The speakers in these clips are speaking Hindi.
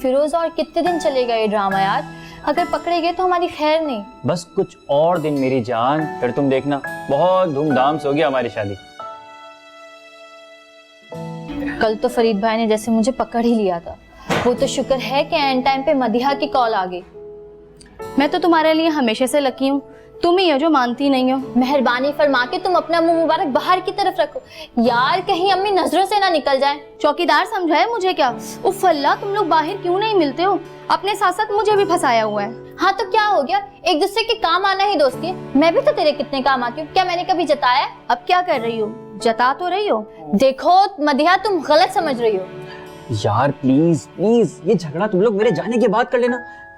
फिरोज और कितने दिन चलेगा ये ड्रामा यार? अगर पकड़े गए तो हमारी खैर नहीं। बस कुछ और दिन मेरी जान, फिर तुम देखना बहुत धूमधाम से होगी हमारी शादी। कल तो फरीद भाई ने जैसे मुझे पकड़ ही लिया था। वो तो शुक्र है कि एंड टाइम पे मदिहा की कॉल आ गई। मैं तो तुम्हारे लिए हमेशा से लकी हूँ, तुम ही हो जो मानती नहीं हो। मेहरबानी फरमा के तुम अपना मुंह मुबारक बाहर की तरफ रखो यार, कहीं अम्मी नजरों से ना निकल जाए। चौकीदार समझा है मुझे क्या? उफ अल्लाह, तुम लोग बाहर क्यों नहीं मिलते हो? अपने साथ साथ मुझे भी फंसाया हुआ है। हाँ तो क्या हो गया, एक दूसरे के काम आना ही दोस्ती है। मैं भी तो तेरे कितने काम आती हूँ, क्या मैंने कभी जताया? अब क्या कर रही हो? जता तो रही हो। देखो मदिहा, तुम गलत समझ रही हो। यार प्लीज प्लीज, ये झगड़ा तुम लोग मेरे जाने के बाद कर लेना।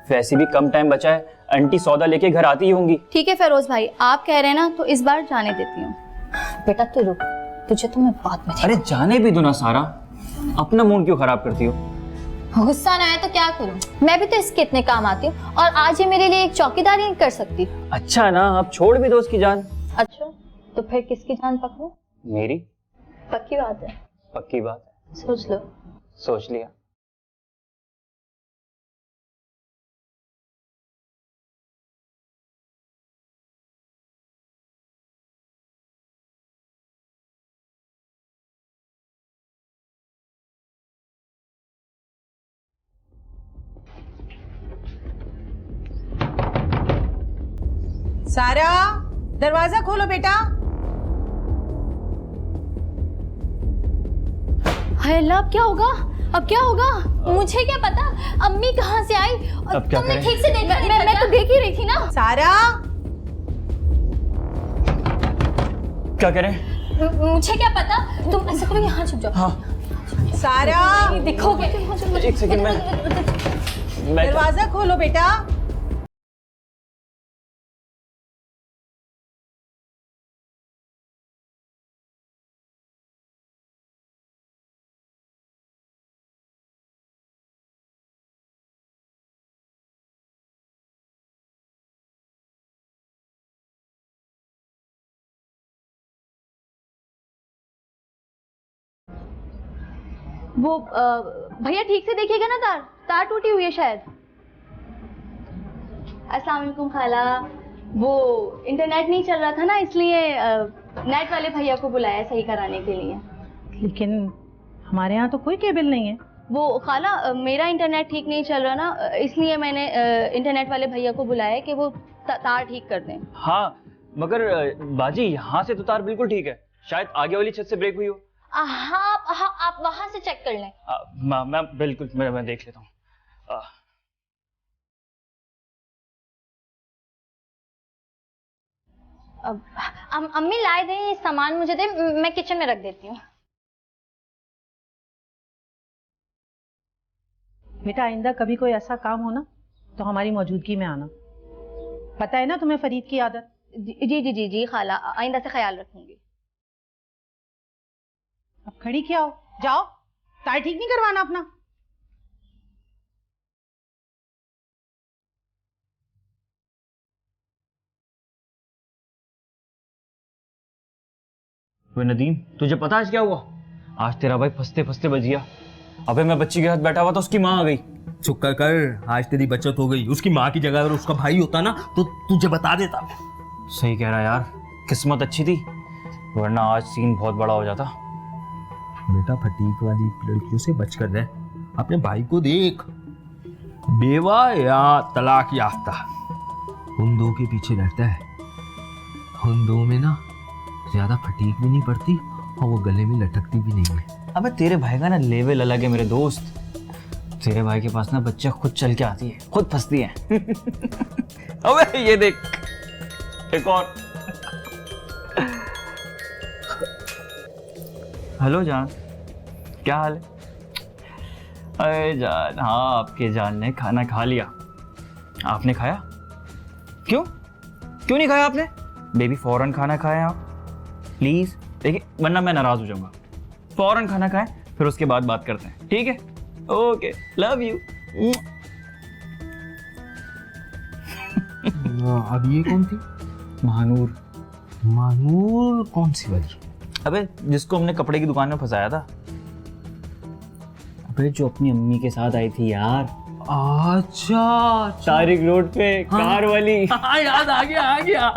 वैसे भी कम टाइम बचा है, आंटी सौदा लेके घर आती ही होंगी। ठीक है फिरोज भाई, आप कह रहे हैं ना तो इस बार जाने देती हूँ। बेटा तू रुक, तुझे तो मैं बाद में। अरे जाने भी दो ना सारा, अपना मूड क्यों खराब करती हो? गुस्सा ना आए तो क्या करूं, मैं भी तो इसके इतने काम आती हूँ और आज ये मेरे लिए एक चौकीदारी नहीं कर सकती। अच्छा ना, अब छोड़ भी दो उसकी जान। अच्छा तो फिर किसकी जान पकड़ूं? मेरी। पक्की बात है? पक्की बात है। सोच लो। सोच लिया। सारा, दरवाजा खोलो बेटा। हाय अल्लाह, अब क्या होगा? अब क्या होगा? मुझे क्या पता अम्मी कहाँ से आई। अब क्या तुमने करें? ठीक से देखा नहीं? मैं तो देख ही रही थी ना। सारा, क्या करें? मुझे क्या पता, तुम ऐसा करो यहाँ छुप जाओ। हाँ सारा, दिखोगे। एक सेकंड में दरवाजा खोलो बेटा। वो भैया ठीक से देखिएगा ना, तार टूटी हुई है शायद। अस्सलाम वालेकुम खाला, वो इंटरनेट नहीं चल रहा था ना, इसलिए नेट वाले भैया को बुलाया सही कराने के लिए। लेकिन हमारे यहाँ तो कोई केबल नहीं है। वो खाला, मेरा इंटरनेट ठीक नहीं चल रहा ना, इसलिए मैंने इंटरनेट वाले भैया को बुलाया कि वो तार ठीक कर दें। हाँ मगर बाजी, यहाँ से तो तार बिल्कुल ठीक है, शायद आगे वाली छत से ब्रेक हुई हो। हाँ आप वहां से चेक कर लें। मैं बिल्कुल मैं देख लेता हूँ। अम्मी लाए दें ये सामान मुझे दे, मैं किचन में रख देती हूँ। बेटा आइंदा कभी कोई ऐसा काम हो ना तो हमारी मौजूदगी में आना। पता है ना तुम्हें फरीद की आदत। जी जी जी जी खाला, आइंदा से ख्याल रखूंगी। अब खड़ी क्या हो, जाओ तार ठीक नहीं करवाना अपना। वे नदीम, तुझे पता आज क्या हुआ? आज तेरा भाई फंसते फंसते बच गया। अबे मैं बच्ची के साथ बैठा हुआ था, उसकी माँ आ गई। चुप कर, आज तेरी बचत हो गई। उसकी माँ की जगह अगर उसका भाई होता ना तो तुझे बता देता। सही कह रहा यार, किस्मत अच्छी थी, वरना आज सीन बहुत बड़ा हो जाता। बेटा फटीक वाली लड़कियों से बचकर रह, अपने भाई को देख, बेवा या तलाक याफ्ता, उन दो के पीछे रहता है। उन दो में ना ज्यादा फटीक भी नहीं पड़ती और वो गले में लटकती भी नहीं है। अबे तेरे भाई का ना लेवल अलग है मेरे दोस्त। तेरे भाई के पास ना बच्चा खुद चल के आती है, खुद फंसती है। अबे ये देख, एक और। हेलो जान, क्या हाल है? अरे जान, हाँ आपके जान ने खाना खा लिया। आपने खाया? क्यों नहीं खाया आपने? बेबी फौरन खाना खाएं आप प्लीज, देखिए वरना मैं नाराज हो जाऊंगा। फौरन खाना खाएं, फिर उसके बाद बात करते हैं, ठीक है? Okay, love you. अब ये कौन थी? महानूर। महानूर कौन सी वाली? अबे जिसको हमने कपड़े की दुकान में फंसाया था। अबे जो अपनी अम्मी के साथ आई थी यार, अच्छा तारिक रोड पे, कार वाली। हाँ याद आ गया।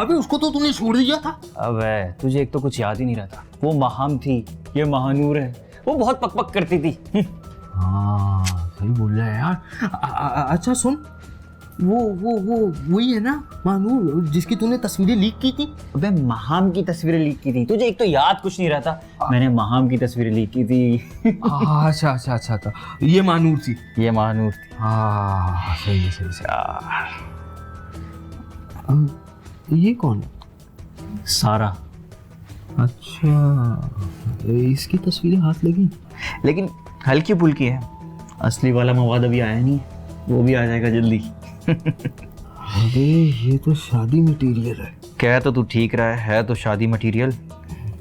अबे उसको तो तूने छोड़ दिया था। अबे तुझे एक तो कुछ याद ही नहीं रहता। वो महाम थी, ये महानूर है। वो बहुत पकपक करती थी। हाँ सही बोल रहा है यार। अच्छा सुन, वो वही है ना मानूर जिसकी तूने तस्वीरें लीक की थी? अबे महाम की तस्वीरें लीक की थी। तुझे एक तो याद कुछ नहीं रहता। मैंने महाम की तस्वीरें लीक की थी। अच्छा था। ये मानूर थी। ये महानूर थी। हाँ सही ये कौन है? सारा। अच्छा इसकी तस्वीरें हाथ लगी, लेकिन हल्की फुल्की है। असली वाला मवाद अभी आया नहीं, वो भी आ जाएगा जल्दी। अबे ये तो शादी मटेरियल है। कह तो तू ठीक रहा है तो शादी मटेरियल,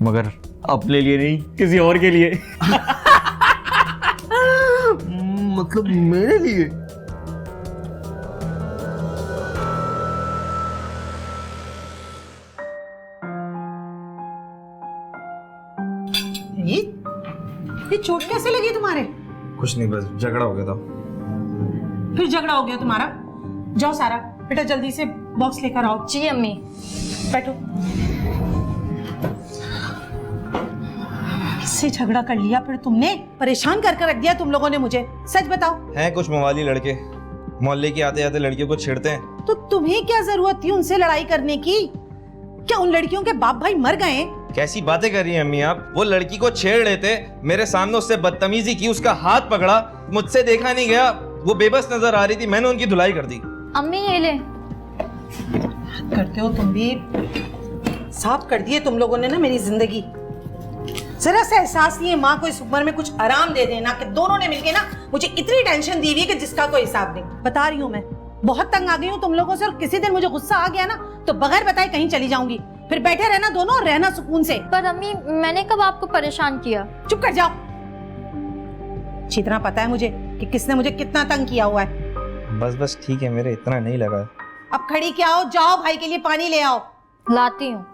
मगर अपने लिए नहीं, किसी और के लिए। मतलब मेरे लिए? ये चोट कैसे लगी तुम्हारे? कुछ नहीं, बस झगड़ा हो गया था। फिर झगड़ा हो गया तुम्हारा? जाओ सारा, बेटा जल्दी से बॉक्स लेकर आओ। जी अम्मी। बैठो। इससे झगड़ा कर लिया फिर तुमने? परेशान कर रख दिया तुम लोगों ने मुझे। सच बताओ। हैं कुछ मवाली लड़के, मोहल्ले के आते आते लड़कियों को छेड़ते हैं। तो तुम्हें क्या जरूरत थी उनसे लड़ाई करने की? क्या उन लड़कियों के बाप भाई मर गए? कैसी बातें कर रही हैं अम्मी आप? वो लड़की को छेड़ लेते, मेरे सामने उससे बदतमीजी की, उसका हाथ पकड़ा, मुझसे देखा नहीं गया, वो बेबस नजर आ रही थी, मैंने उनकी धुलाई कर दी। अम्मी ये ले। करते हो तुम भी। साफ कर दिए तुम लोगों ने ना मेरी जिंदगी। जरा सा एहसास नहीं है माँ को इस उम्र में कुछ आराम दे देना, कि दोनों ने मिलके ना मुझे इतनी टेंशन दी हुई है कि जिसका कोई हिसाब नहीं। बता रही हूँ मैं, बहुत तंग आ गई हूँ तुम लोगों से, और किसी दिन मुझे गुस्सा आ गया ना तो बगैर बताए कहीं चली जाऊंगी। फिर बैठे रहना दोनों और रहना सुकून से। पर अम्मी मैंने कब आपको परेशान किया? चुप कर जाओ। अच्छी तरह पता है मुझे कि किसने मुझे कितना तंग किया हुआ है। बस ठीक है, मेरे इतना नहीं लगा। अब खड़ी क्या हो, जाओ भाई के लिए पानी ले आओ। लाती हूँ।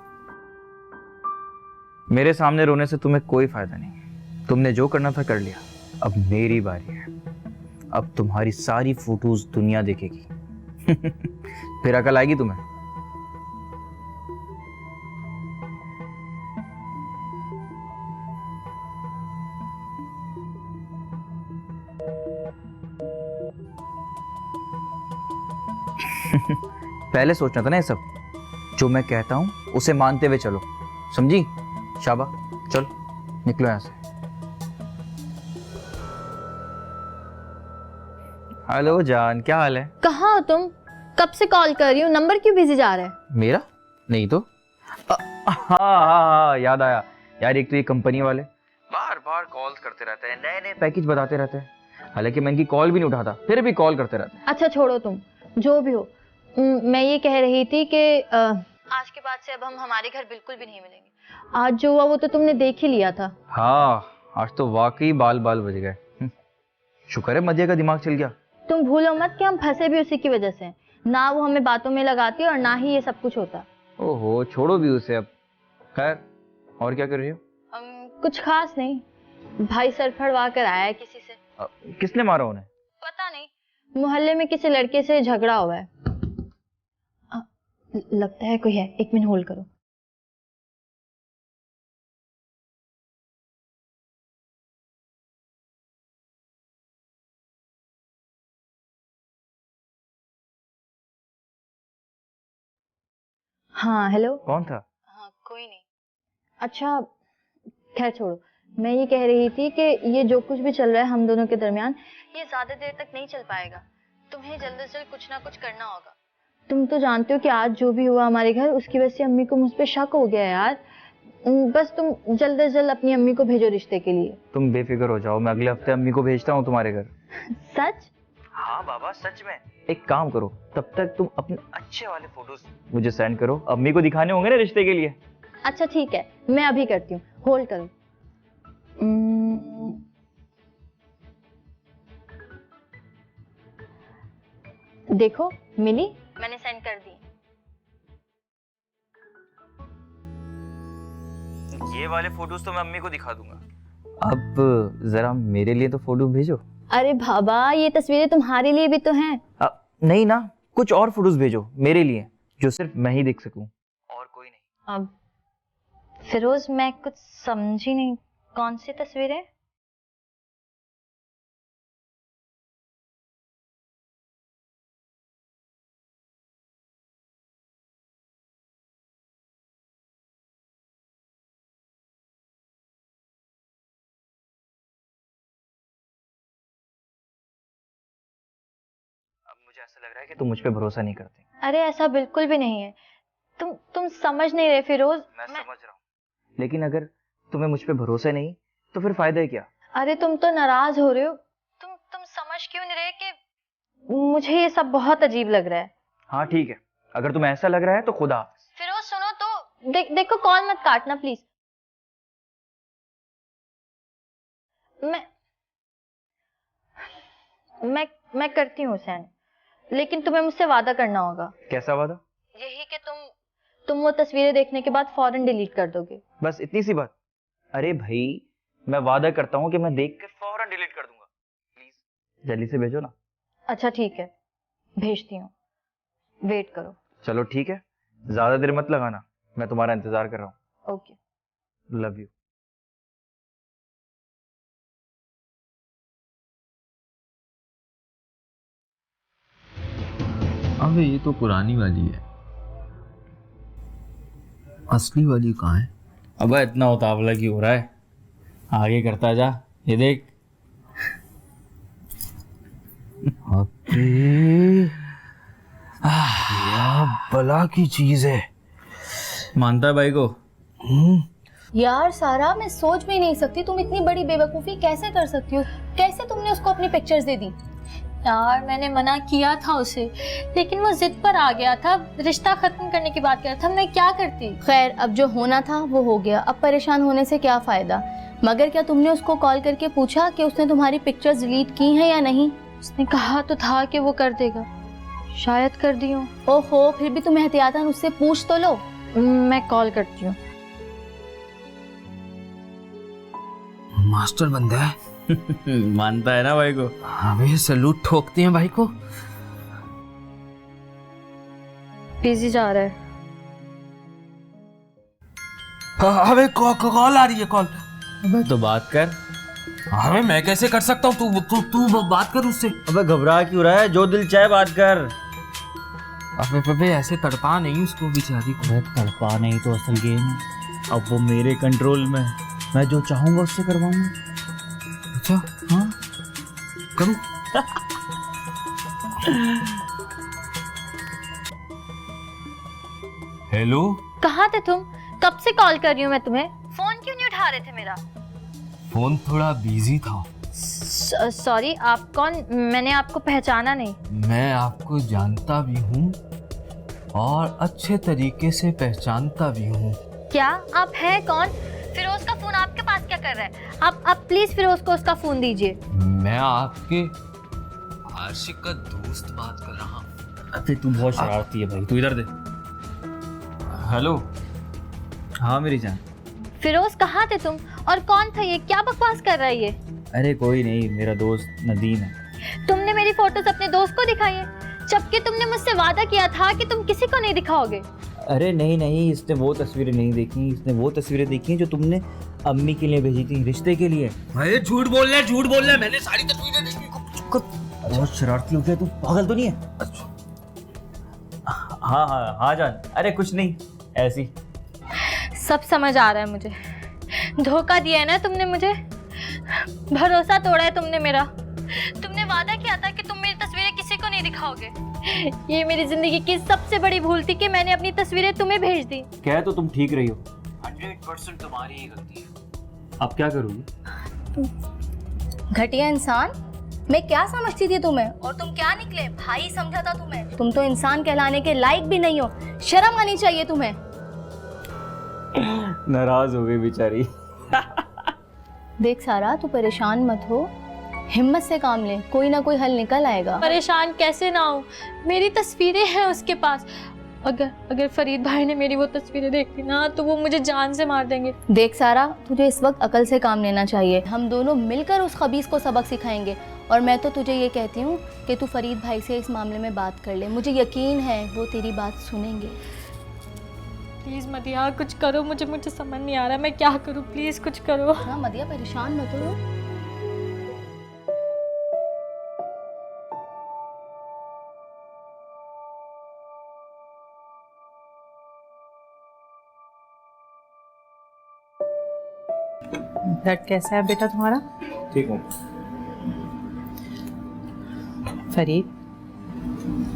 मेरे सामने रोने से तुम्हें कोई फायदा नहीं। तुमने जो करना था कर लिया। अब मेरी बारी है। अब तुम्हारी सारी फोटोज दुनिया देखेगी। फिर अकल आएगी तुम्हें। पहले सोचना था ना ये सब। जो मैं कहता हूं उसे मानते हुए चलो, समझी? शाबा, चल निकलो यहां से। हेलो जान, क्या हाल है? कहाँ हो तुम? कब से कॉल कर रही हूँ, नंबर क्यों बिजी जा रहा है? मेरा नहीं तो। हाँ याद आया यार। एक तो ये कंपनी वाले बार बार कॉल करते रहते हैं, नए नए पैकेज बताते रहते हैं। हालांकि मैं इनकी कॉल भी नहीं उठाता, फिर भी कॉल करते रहते हैं। अच्छा छोड़ो तुम, जो भी हो। मैं ये कह रही थी कि आज के बाद से अब हम हमारे घर बिल्कुल भी नहीं मिलेंगे। आज जो हुआ वो तो तुमने देख ही लिया था। हाँ, आज तो वाकई बाल बाल बज गए। शुक्र है मदिया का दिमाग चल गया। तुम भूलो मत कि हम फंसे भी उसी की वजह से। ना वो हमें बातों में लगाती और ना ही ये सब कुछ होता। ओहो, छोड़ो भी उसे अब। खैर, और क्या कर रही हो? कुछ खास नहीं, भाई सर फड़वा कर आया है किसी से। किसने मारा उन्हें? पता नहीं, मोहल्ले में किसी लड़के से झगड़ा हुआ है। लगता है कोई है, 1 मिनट होल्ड करो। हाँ हेलो। कौन था? हाँ कोई नहीं। अच्छा खैर छोड़ो। मैं ये कह रही थी कि ये जो कुछ भी चल रहा है हम दोनों के दरमियान, ये ज्यादा देर तक नहीं चल पाएगा। तुम्हें जल्द से जल्द कुछ ना कुछ करना होगा। तुम तो जानते हो कि आज जो भी हुआ हमारे घर, उसकी वजह से अम्मी को मुझ पे शक हो गया यार। बस तुम जल्द से जल्द अपनी अम्मी को भेजो रिश्ते के लिए। तुम बेफिक्र हो जाओ, मैं अगले हफ्ते अम्मी को भेजता हूँ तुम्हारे घर। सच? हाँ बाबा सच में। एक काम करो, तब तक तुम अपने अच्छे वाले फोटोज मुझे सेंड करो, अम्मी को दिखाने होंगे ना रिश्ते के लिए। अच्छा ठीक है, मैं अभी करती हूँ, होल्ड करो। देखो मिली, मैंने सेंड कर दी। ये वाले फोटोज तो मैं अम्मी को दिखा दूंगा, अब जरा मेरे लिए तो फोटो भेजो। अरे बाबा, ये तस्वीरें तुम्हारे लिए भी तो हैं। नहीं ना, कुछ और फोटोज भेजो मेरे लिए जो सिर्फ मैं ही देख सकूं और कोई नहीं। अब फिरोज, मैं कुछ समझी नहीं, कौन सी तस्वीरें? अब मुझे ऐसा लग रहा है कि तुम मुझ पे भरोसा नहीं करते। अरे ऐसा बिल्कुल भी नहीं है। तुम समझ नहीं रहे फिरोज। मैं समझ रहा हूँ, लेकिन अगर तुम्हें मुझ पे भरोसा नहीं तो फिर फायदा है क्या? अरे तुम तो नाराज हो रहे हो। तुम समझ क्यों नहीं रहे कि मुझे ये सब बहुत अजीब लग रहा है। हाँ ठीक है, अगर तुम्हें ऐसा लग रहा है तो खुदा हाफिज। फिरोज सुनो तो, देखो कॉल मत काटना प्लीज। मैं करती हूँ हुसैन, लेकिन तुम्हें मुझसे वादा करना होगा। कैसा वादा? यही कि तुम वो तस्वीरें देखने के बाद फौरन डिलीट कर दोगे। बस इतनी सी बात? अरे भाई, मैं वादा करता हूँ कि मैं देख के फौरन डिलीट कर दूंगा। प्लीज जल्दी से भेजो ना। अच्छा ठीक है, भेजती हूँ, वेट करो। चलो ठीक है, ज्यादा देर मत लगाना, मैं तुम्हारा इंतजार कर रहा हूँ। Okay, love you. अबे ये तो पुरानी वाली है, असली वाली कहाँ है? अबे इतना उतावला क्यों हो रहा है? आगे करता जा, ये देख। अबे बला की चीज है। मानता है भाई को? यार सारा, मैं सोच भी नहीं सकती तुम इतनी बड़ी बेवकूफ़ी कैसे कर सकती हो। कैसे तुमने उसको अपनी पिक्चर्स दे दी? यार मैंने मना किया था उसे, लेकिन वो जिद पर आ गया था, रिश्ता खत्म करने की बात कर रहा था। मैं क्या करती? खैर, अब जो होना था वो हो गया, अब परेशान होने से क्या फ़ायदा। मगर क्या तुमने उसको कॉल करके पूछा कि उसने तुम्हारी पिक्चर्स डिलीट की हैं या नहीं? उसने कहा तो था कि वो कर देगा, शायद कर दी हो। ओहो, फिर भी तुम एहतियातन उससे पूछ तो लो। मैं कॉल करती हूँ। मास्टर बंदा है। मानता है ना भाई को? अबे सैल्यूट ठोकते हैं भाई को। बिजी जा रहा है। अबे कॉल आ रही है, कॉल। अबे तो बात कर। अबे मैं कैसे कर सकता हूँ? तू बात कर उससे। अबे घबरा क्यों रहा है? जो दिल चाहे बात कर। अबे ऐसे तड़पा नहीं उसको बेचारी को। अबे तड़पा नहीं तो असल गेम है, अब वो मेरे कंट्रोल में, मैं जो चाहूंगा उससे करवाऊंगा। अच्छा हाँ, करूँ? हेलो, कहाँ थे तुम? कब से कॉल कर रही हूँ मैं तुम्हें, फोन क्यों नहीं उठा रहे थे मेरा? फोन थोड़ा बिजी था। सॉरी, आप कौन? मैंने आपको पहचाना नहीं। मैं आपको जानता भी हूँ और अच्छे तरीके से पहचानता भी हूँ। क्या आप हैं कौन? फिरोज का फोन आपके पास क्या कर रहा है? आप प्लीज फिरोज को उसका फोन दीजिए। मैं आपके आशिक का दोस्त बात कर रहा हूँ। अबे तू बहुत शरारती है भाई, तू इधर दे। हेलो, हाँ मेरी जान। फिरोज कहाँ थे तुम, और कौन था ये? क्या बकवास कर रहा है ये? अरे कोई नहीं, मेरा दोस्त नदीम है। तुमने मेरी फोटोज अपने दोस्त को दिखाई है, जबकि तुमने मुझसे वादा किया था कि तुम किसी को नहीं दिखाओगे। अरे नहीं, इसने वो तस्वीरें नहीं देखी, इसने वो तस्वीरें देखी हैं जो तुमने अम्मी के लिए भेजी थी, रिश्ते के लिए। भाई झूठ बोल रहा है, मैंने सारी तस्वीरें देखी। बहुत शरारती हो गया तू, पागल तो नहीं है? अच्छा हाँ जान, अरे कुछ नहीं, ऐसी। सब समझ आ रहा है मुझे, धोखा दिया है ना तुमने मुझे, भरोसा तोड़ा है तुमने मेरा। तुमने वादा किया था कि तुम मेरी तस्वीरें किसी को नहीं दिखाओगे। ये मेरी जिंदगी की सबसे बड़ी भूल थी कि मैंने अपनी तस्वीरें तुम्हें भेज दी। कह तो तुम ठीक रही हो, 100% तुम्हारी ही गलती है। अब क्या करूँगी? घटिया इंसान, मैं क्या समझती थी तुम्हें, और तुम क्या निकले? भाई समझा था तुम्हें। तुम तो इंसान कहलाने के लायक भी नहीं हो, शर्म आनी चाहिए तुम्हें। नाराज हो गई बेचारी। देख सारा, तू परेशान मत हो, हिम्मत से काम ले, कोई ना कोई हल निकल आएगा। परेशान कैसे ना हो, मेरी तस्वीरें हैं उसके पास, अगर फरीद भाई ने मेरी वो तस्वीरें देखी ना तो वो मुझे जान से मार देंगे। देख सारा, तुझे इस वक्त अकल से काम लेना चाहिए। हम दोनों मिलकर उस खबीस को सबक सिखाएंगे। और मैं तो तुझे ये कहती हूँ कि तू फरीद भाई से इस मामले में बात कर ले। मुझे यकीन है वो तेरी बात सुनेंगे। प्लीज़ मदिया कुछ करो, मुझे समझ नहीं आ रहा मैं क्या करूँ, प्लीज़ कुछ करो। हाँ मदिया, परेशान मत हो। ब्लड कैसा है बेटा तुम्हारा? ठीक हूँ। फरीद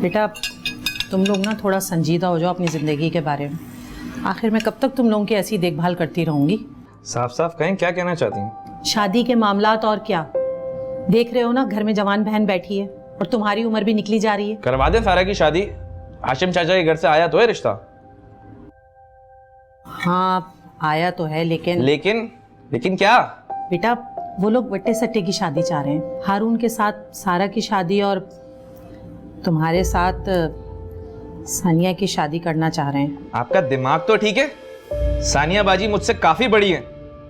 बेटा, तुम लोग ना थोड़ा संजीदा हो जाओ अपनी ज़िंदगी के बारे में। आखिर मैं कब तक तुम लोगों की ऐसी देखभाल करती रहूंगी? साफ साफ कहें, क्या कहना चाहती हैं? शादी के मामलात और क्या, देख रहे हो ना घर में जवान बहन बैठी है और तुम्हारी उम्र भी निकली जा रही है। करवा दे सारा की शादी। हाशिम चाचा के घर से आया तो है रिश्ता। हाँ आया तो है, लेकिन क्या? बेटा वो लोग वट्टे सट्टे की शादी चाह रहे हैं। हारून के साथ सारा की शादी और तुम्हारे साथ सानिया की शादी करना चाह रहे हैं। आपका दिमाग तो ठीक है। सानिया बाजी मुझसे काफी बड़ी है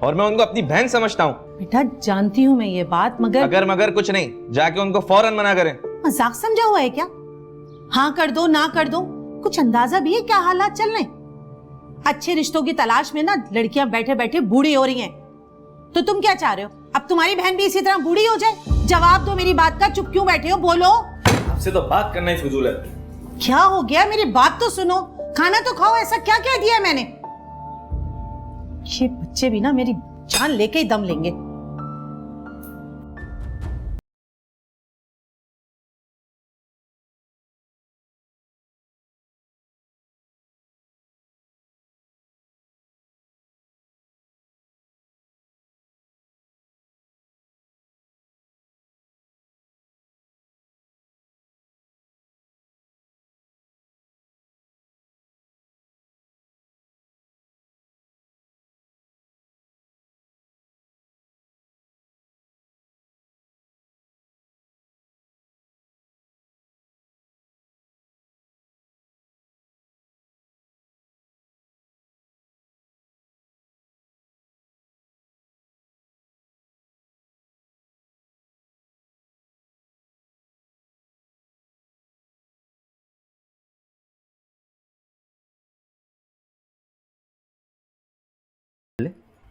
और मैं उनको अपनी बहन समझता हूँ। बेटा जानती हूँ मैं ये बात, मगर मगर कुछ नहीं, जाके उनको फौरन मना करें। मजाक समझा हुआ है क्या? हाँ कर दो ना कर दो, कुछ अंदाजा भी है क्या हालात चल रहे? अच्छे रिश्तों की तलाश में ना लड़कियां बैठे बैठे बूढ़ी हो रही हैं। तो तुम क्या चाह रहे हो, अब तुम्हारी बहन भी इसी तरह बूढ़ी हो जाए? जवाब दो मेरी बात का, चुप क्यों बैठे हो, बोलो। आपसे तो बात करना ही फिजूल है। क्या हो गया, मेरी बात तो सुनो। खाना तो खाओ, ऐसा क्या कह दिया मैंने? ये बच्चे भी ना मेरी जान लेके ही दम लेंगे।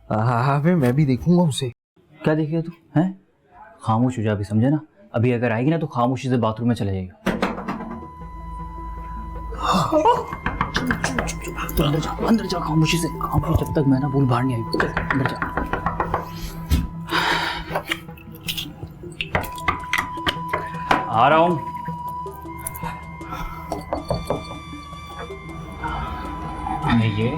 हाँ मैं भी देखूंगा उसे। क्या देखिए तू हैं? खामोश हो जा अभी, समझे ना? अभी अगर आएगी ना तो खामोशी से बाथरूम में चले जाएगा। तो अंदर जा खामोशी से, खामोश, जब तक मैं ना भूल बाहर नहीं आई। चल अंदर जा। आ रहा हूँ। ये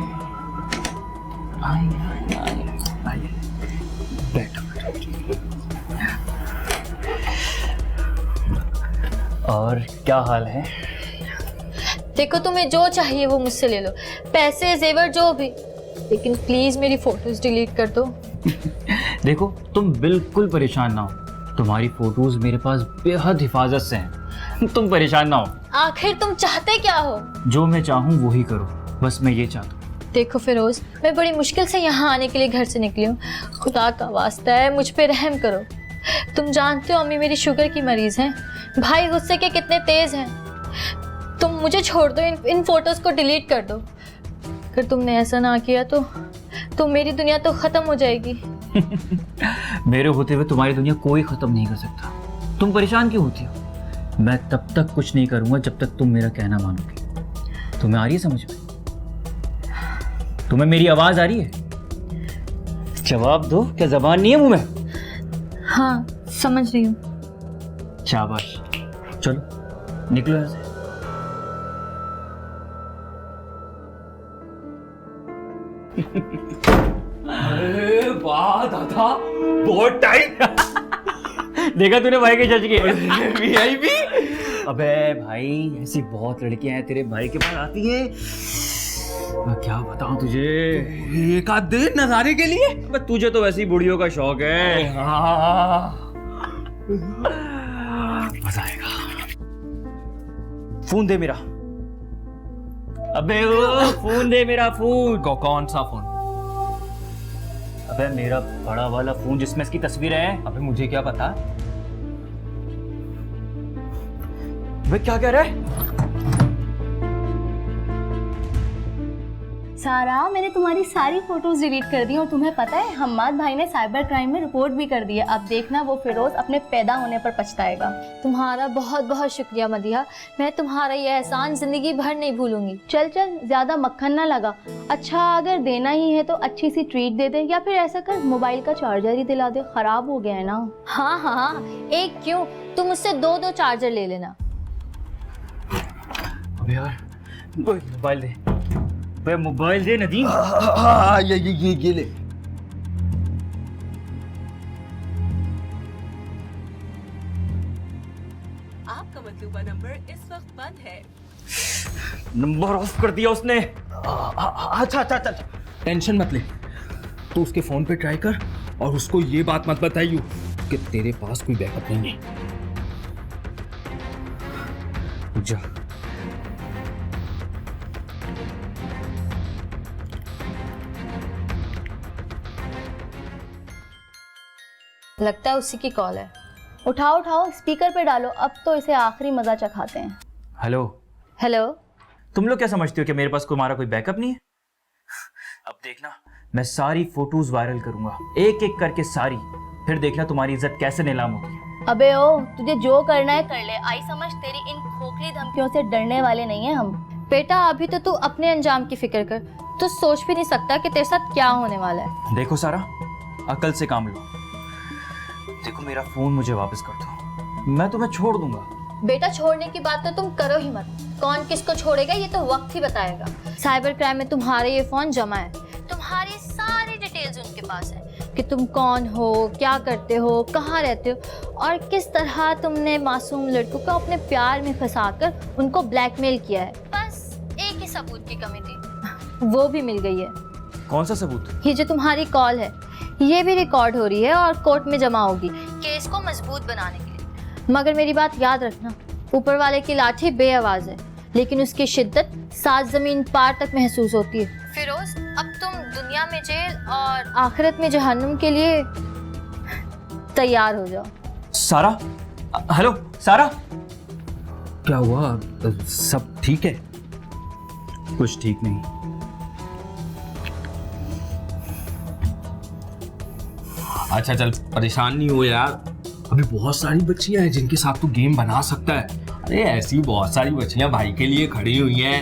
और क्या हाल है? देखो तुम्हें जो चाहिए वो मुझसे ले लो, पैसे जेवर जो भी, लेकिन प्लीज मेरी फोटोज डिलीट कर दो। देखो तुम बिल्कुल परेशान ना हो, तुम्हारी फोटोज मेरे पास बेहद हिफाजत से हैं। तुम परेशान ना हो। आखिर तुम चाहते क्या हो? जो मैं चाहूँ वही करो, बस मैं ये चाहता हूँ। देखो फिरोज, मैं बड़ी मुश्किल से यहाँ आने के लिए घर से निकली हूँ, खुदा का वास्ता है मुझ पे रहम करो। तुम जानते हो अम्मी मेरी शुगर की मरीज हैं, भाई गुस्से के कितने तेज हैं। तुम मुझे छोड़ दो, इन फोटोज को डिलीट कर दो। अगर तुमने ऐसा ना किया तो मेरी दुनिया तो खत्म हो जाएगी। मेरे होते हुए तुम्हारी दुनिया कोई खत्म नहीं कर सकता। तुम परेशान क्यों होती हो? मैं तब तक कुछ नहीं करूंगा जब तक तुम मेरा कहना मानोगी। तुम्हें आ रही है समझ में? तुम्हें मेरी आवाज आ रही है? जवाब दो, क्या जबान नहीं है मुंह में? हाँ समझ रही हूँ। शाबाश, चलो निकलो यहाँ से। अरे वाह दादा, बहुत टाइम। देखा तूने भाई के जज के वीआईपी? अबे भाई ऐसी बहुत लड़कियां हैं तेरे भाई के पास आती है, मैं क्या बताऊं तुझे। एक आध दिन नजारे के लिए। बस तुझे तो वैसी बुढ़ियों का शौक है। मजा आएगा। फोन दे मेरा। अबे वो फोन दे, मेरा फोन। कौन सा फोन? अबे मेरा बड़ा वाला फोन जिसमें इसकी तस्वीर है। अबे मुझे क्या पता? अबे क्या कह रहा है? सारा, मैंने तुम्हारी सारी फोटोज डिलीट कर दी और तुम्हें पता है हम्माद भाई ने साइबर क्राइम में रिपोर्ट भी कर दी है। अब देखना वो फिरोज अपने पैदा होने पर पछताएगा। तुम्हारा बहुत बहुत शुक्रिया मदिहा, मैं तुम्हारा ये एहसान जिंदगी भर नहीं भूलूंगी। चल चल, ज्यादा मक्खन ना लगा। अच्छा, अगर देना ही है तो अच्छी सी ट्रीट दे दे, या फिर ऐसा कर मोबाइल का चार्जर ही दिला दे, खराब हो गया है ना। हाँ हाँ, एक क्यों, तुम मुझसे दो चार्जर ले लेना। अबे यार मोबाइल दे, अबे मोबाइल दे नदीम। ये ले। आपका मतलूबा नंबर इस वक्त बंद है। नंबर ऑफ कर दिया उसने। अच्छा, टेंशन मत ले। तू उसके फोन पे ट्राई कर और उसको ये बात मत बताइयो कि तेरे पास कोई बैकअप नहीं है। जा। लगता है उसी की कॉल है। उठाओ उठाओ, स्पीकर पे डालो, अब तो इसे आखिरी मजा चखाते हैं। हेलो। हेलो। तुम लोग क्या समझते हो कि मेरे पास तुम्हारा कोई बैकअप नहीं है? अब देखना, मैं सारी फोटोज वायरल करूंगा, एक एक करके सारी, फिर देखना तुम्हारी इज्जत कैसे नीलाम होती है। अबे ओ, तुझे जो करना है कर ले, आई समझ। तेरी इन खोखली धमकियों से डरने वाले नहीं है हम। बेटा अभी तो तू अपने अंजाम की फिक्र कर, तू सोच भी नहीं सकता कि तेरे साथ क्या होने वाला है। देखो सारा, अकल से काम लो। देखो मेरा फोन मुझे वापस कर दो, मैं तुम्हें छोड़ दूंगा। बेटा छोड़ने की बात तो तुम करो ही मत, कौन किसको छोड़ेगा ये तो वक्त ही बताएगा। साइबर क्राइम में तुम्हारा ये फोन जमा है, तुम्हारी सारी डिटेल्स उनके पास है कि तुम कौन हो, क्या करते हो, कहाँ रहते हो और किस तरह तुमने मासूम लड़कों को अपने प्यार में फंसाकर उनको ब्लैकमेल किया है। बस एक ही सबूत की कमी थी, वो भी मिल गई है। कौन सा सबूत? ये जो तुम्हारी कॉल है ये भी रिकॉर्ड हो रही है और कोर्ट में जमा होगी केस को मजबूत बनाने के लिए। मगर मेरी बात याद रखना, ऊपर वाले की लाठी बेआवाज है लेकिन उसकी शिद्दत 7 जमीन पार तक महसूस होती है। फिरोज, अब तुम दुनिया में जेल और आखिरत में जहन्नुम के लिए तैयार हो जाओ। सारा, हेलो सारा। क्या हुआ? सब ठीक है? कुछ ठीक नहीं। अच्छा चल, परेशान नहीं हो यार, अभी बहुत सारी बच्चियां हैं जिनके साथ तू गेम बना सकता है। अरे ऐसी बहुत सारी बच्चियां भाई के लिए खड़ी हुई हैं।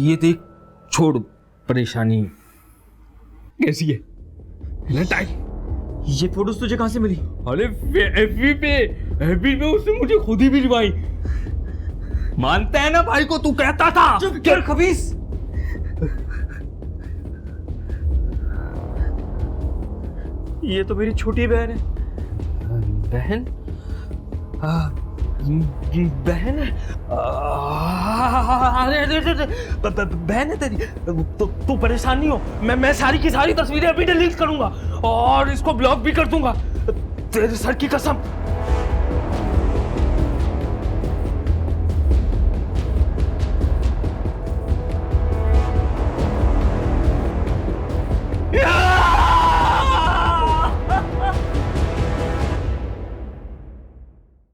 ये देख, छोड़ परेशानी। कैसी है? ये फोटोज तुझे कहां से मिली? अरे एफबी पे उसने मुझे खुद ही भिजवाई। मानता है ना भाई को, तू कहता था। चुप कर खबीस। ये तो मेरी छोटी बहन है। बहन? बहन? अरे बहन है तेरी। तू परेशान नहीं हो, मैं सारी की सारी तस्वीरें अभी डिलीट करूंगा और इसको ब्लॉक भी कर दूंगा, तेरे सर की कसम। Yeah!